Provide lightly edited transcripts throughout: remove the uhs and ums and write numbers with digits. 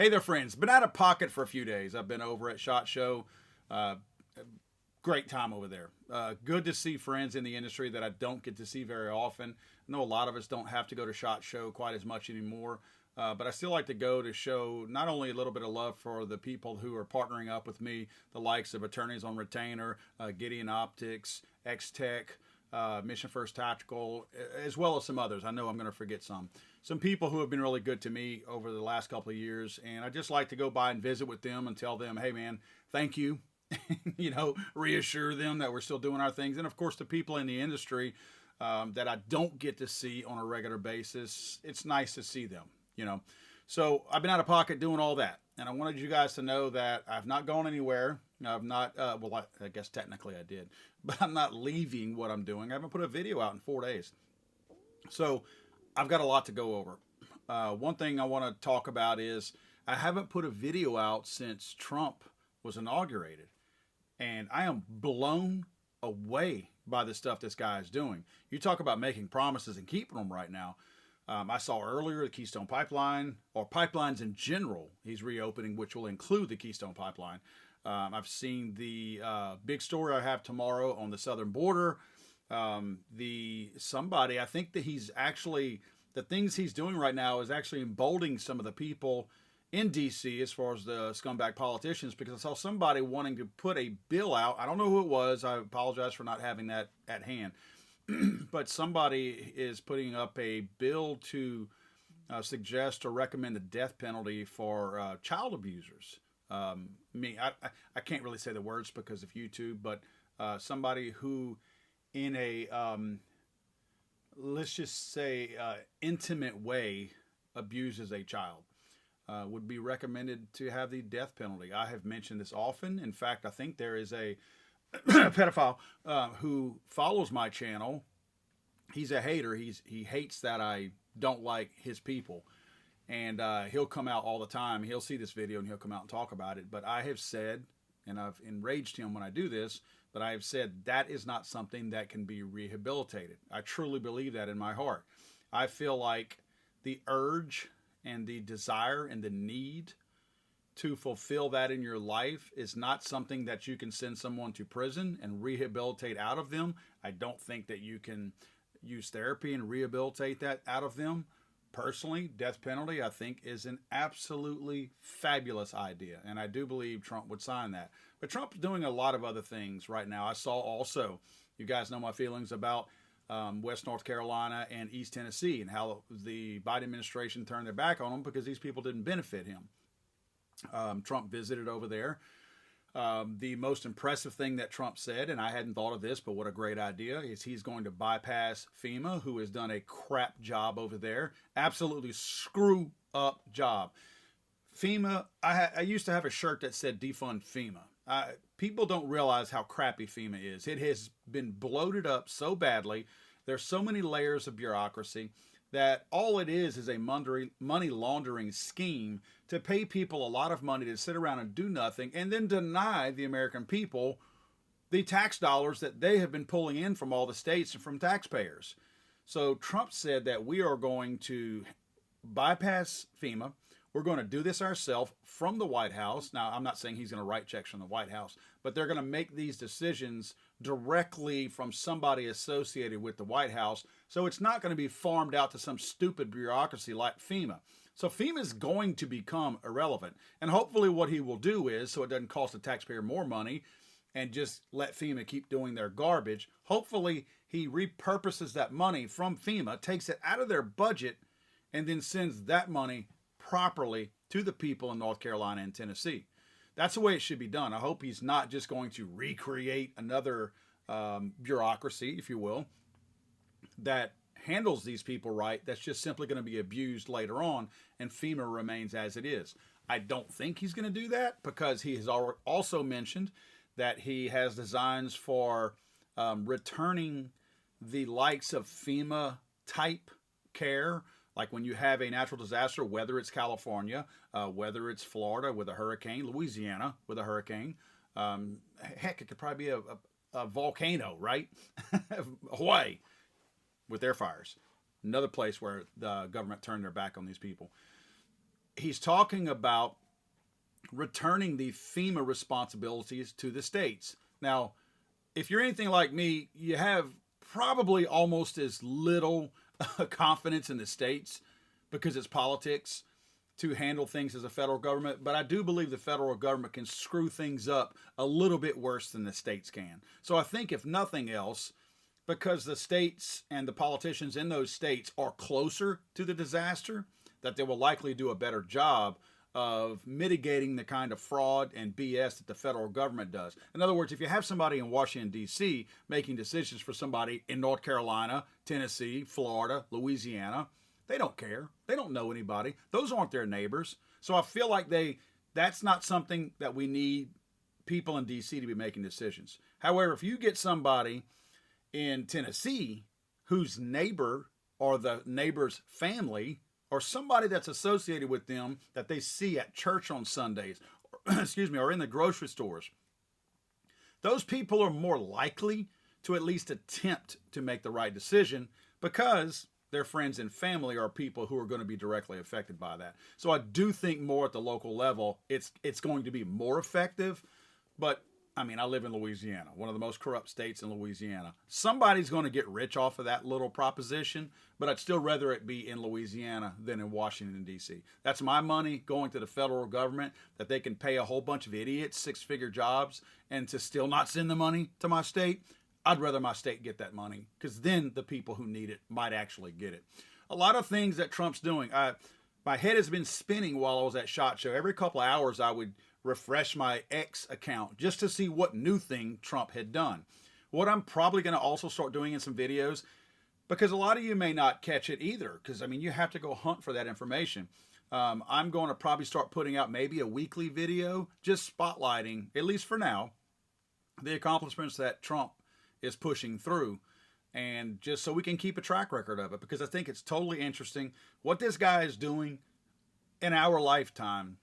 Hey there, friends. Been out of pocket for a few days. I've been over at SHOT Show. Uh, Great time over there. Good to see friends in the industry that I don't get to see very often. I know a lot of us don't have to go to SHOT Show quite as much anymore, but I still like to go to show not only a little bit of love for the people who are partnering up with me, the likes of Attorneys on Retainer, Gideon Optics, X-Tech, Mission First Tactical, as well as some others. I know I'm going to forget some. Some people who have been really good to me over the last couple of years, and I just like to go by and visit with them and tell them, hey man, thank you. Reassure them that we're still doing our things. And of course, the people in the industry that I don't get to see on a regular basis, it's nice to see them. So I've been out of pocket doing all that. And I wanted you guys to know that I've not gone anywhere. I've not, I guess technically I did, but I'm not leaving what I'm doing. I haven't put a video out in 4 days. So I've got a lot to go over. One thing I want to talk about is I haven't put a video out since Trump was inaugurated. And I am blown away by the stuff this guy is doing. You talk about making promises and keeping them right now. I saw earlier the Keystone Pipeline, or pipelines in general, he's reopening, which will include the Keystone Pipeline. I've seen the big story I have tomorrow on the southern border. I think that he's actually, the things he's doing right now is actually emboldening some of the people in D.C. as far as the scumbag politicians, because I saw somebody wanting to put a bill out. I don't know who it was. I apologize for not having that at hand. But somebody is putting up a bill to suggest or recommend the death penalty for child abusers. I can't really say the words because of YouTube, but somebody who in a, let's just say, intimate way abuses a child. Would be recommended to have the death penalty. I have mentioned this often. In fact, I think there is a pedophile who follows my channel. He's a hater. He hates that I don't like his people. And he'll come out all the time. He'll see this video and he'll come out and talk about it. But I have said, and I've enraged him when I do this, but I have said that is not something that can be rehabilitated. I truly believe that in my heart. I feel like the urge and the desire and the need to fulfill that in your life is not something that you can send someone to prison and rehabilitate out of them. I don't think that you can use therapy and rehabilitate that out of them. Personally, death penalty, I think, is an absolutely fabulous idea, and I do believe Trump would sign that. But Trump's doing a lot of other things right now. I saw also, you guys know my feelings about West North Carolina and East Tennessee, and how the Biden administration turned their back on them because these people didn't benefit him. Trump visited over there. The most impressive thing that Trump said, and I hadn't thought of this, but what a great idea, is he's going to bypass FEMA, who has done a crap job over there. Absolutely screw up job. FEMA, I used to have a shirt that said defund FEMA. People don't realize how crappy FEMA is. It has been bloated up so badly. There's so many layers of bureaucracy that all it is a money laundering scheme to pay people a lot of money to sit around and do nothing, and then deny the American people the tax dollars that they have been pulling in from all the states and from taxpayers. So Trump said that we are going to bypass FEMA. We're going to do this ourselves from the White House. Now, I'm not saying he's going to write checks from the White House, but they're going to make these decisions directly from somebody associated with the White House. So it's not going to be farmed out to some stupid bureaucracy like FEMA. So FEMA is going to become irrelevant. And hopefully what he will do is, so it doesn't cost the taxpayer more money and just let FEMA keep doing their garbage, hopefully he repurposes that money from FEMA, takes it out of their budget, and then sends that money properly to the people in North Carolina and Tennessee. That's the way it should be done. I hope he's not just going to recreate another bureaucracy, if you will, that handles these people right. That's just simply going to be abused later on, and FEMA remains as it is. I don't think he's going to do that, because he has also mentioned that he has designs for returning the likes of FEMA type care. Like when you have a natural disaster, whether it's California, whether it's Florida with a hurricane, Louisiana with a hurricane, heck, it could probably be a volcano, right? Hawaii with their fires. Another place where the government turned their back on these people. he's talking about returning the FEMA responsibilities to the states. Now, if you're anything like me, you have probably almost as little confidence in the states because it's politics to handle things as a federal government. But I do believe the federal government can screw things up a little bit worse than the states can. So I think, if nothing else, because the states and the politicians in those states are closer to the disaster, that they will likely do a better job of mitigating the kind of fraud and BS that the federal government does. In other words, if you have somebody in Washington, D.C. making decisions for somebody in North Carolina, Tennessee, Florida, Louisiana, they don't care. They don't know anybody. Those aren't their neighbors. So I feel like that's not something that we need people in D.C. to be making decisions. However, if you get somebody in Tennessee whose neighbor or the neighbor's family or somebody that's associated with them that they see at church on Sundays, or in the grocery stores, those people are more likely to at least attempt to make the right decision because their friends and family are people who are going to be directly affected by that. So I do think more at the local level, it's going to be more effective. But I mean, I live in Louisiana, one of the most corrupt states in Louisiana. Somebody's going to get rich off of that little proposition, but I'd still rather it be in Louisiana than in Washington, D.C. That's my money going to the federal government that they can pay a whole bunch of idiots six-figure jobs and to still not send the money to my state. I'd rather my state get that money because then the people who need it might actually get it. A lot of things that Trump's doing. My head has been spinning while I was at SHOT Show. Every couple of hours I would refresh my X account just to see what new thing Trump had done. What I'm probably going to also start doing in some videos, because a lot of you may not catch it either, because I mean, you have to go hunt for that information. I'm going to probably start putting out maybe a weekly video just spotlighting, at least for now, the accomplishments that Trump is pushing through, and just so we can keep a track record of it, because I think it's totally interesting what this guy is doing in our lifetime.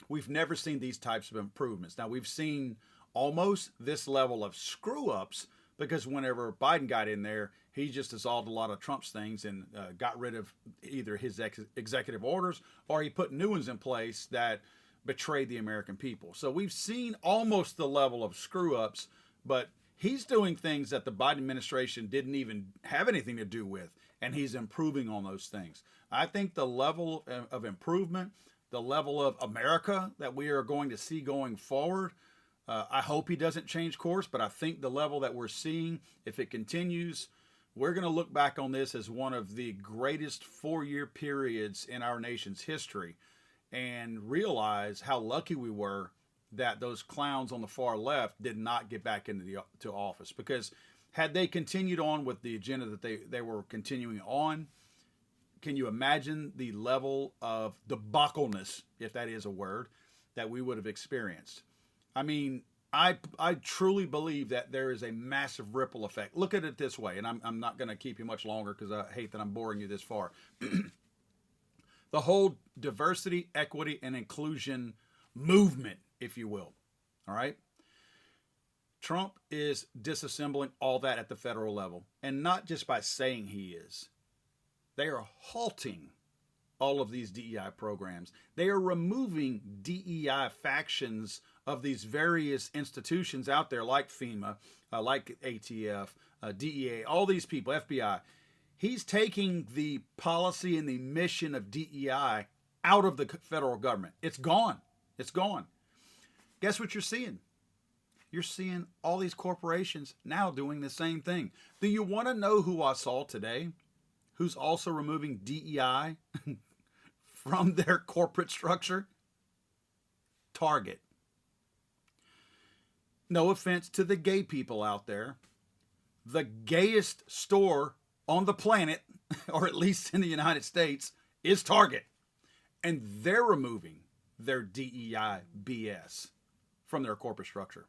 We've never seen these types of improvements. Now, we've seen almost this level of screw-ups because whenever Biden got in there, he just dissolved a lot of Trump's things and got rid of either his executive orders or he put new ones in place that betrayed the American people. So we've seen almost the level of screw-ups, but he's doing things that the Biden administration didn't even have anything to do with, and he's improving on those things. I think the level of improvement, the level of America that we are going to see going forward, I hope he doesn't change course, but I think the level that we're seeing, if it continues, we're going to look back on this as one of the greatest 4-year periods in our nation's history and realize how lucky we were that those clowns on the far left did not get back into office. Because had they continued on with the agenda that they were continuing on, can you imagine the level of debacleness, if that is a word, that we would have experienced? I mean, I truly believe that there is a massive ripple effect. Look at it this way, and I'm not going to keep you much longer because I hate that I'm boring you this far. The whole diversity, equity, and inclusion movement, if you will, all right? Trump is disassembling all that at the federal level, and not just by saying he is. They are halting all of these DEI programs. They are removing DEI factions of these various institutions out there like FEMA, like ATF, DEA, all these people, FBI. He's taking the policy and the mission of DEI out of the federal government. It's gone. It's gone. Guess what you're seeing? You're seeing all these corporations now doing the same thing. Do you want to know who I saw today who's also removing DEI from their corporate structure? Target. No offense to the gay people out there. The gayest store on the planet, or at least in the United States, is Target. And they're removing their DEI BS from their corporate structure.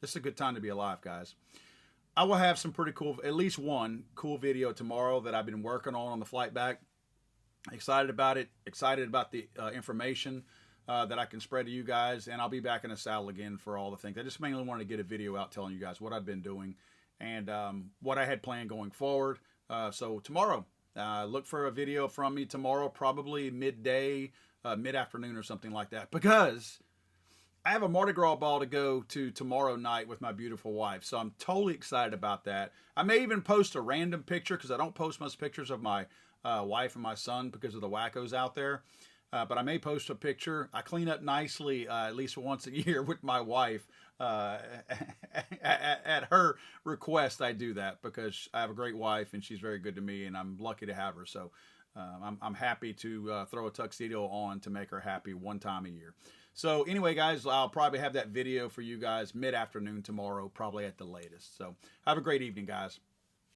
This is a good time to be alive, guys. I will have some pretty cool, at least one cool video tomorrow that I've been working on the flight back. Excited about it. Excited about the information that I can spread to you guys. And I'll be back in the saddle again for all the things. I just mainly wanted to get a video out telling you guys what I've been doing and what I had planned going forward. So tomorrow, Look for a video from me tomorrow, probably midday, mid-afternoon or something like that, because I have a Mardi Gras ball to go to tomorrow night with my beautiful wife. So I'm totally excited about that. I may even post a random picture because I don't post much pictures of my wife and my son because of the wackos out there. But I may post a picture. I clean up nicely at least once a year with my wife. At her request, I do that because I have a great wife and she's very good to me, and I'm lucky to have her. So I'm happy to throw a tuxedo on to make her happy one time a year. So anyway, guys, I'll probably have that video for you guys mid-afternoon tomorrow, probably at the latest. So have a great evening, guys.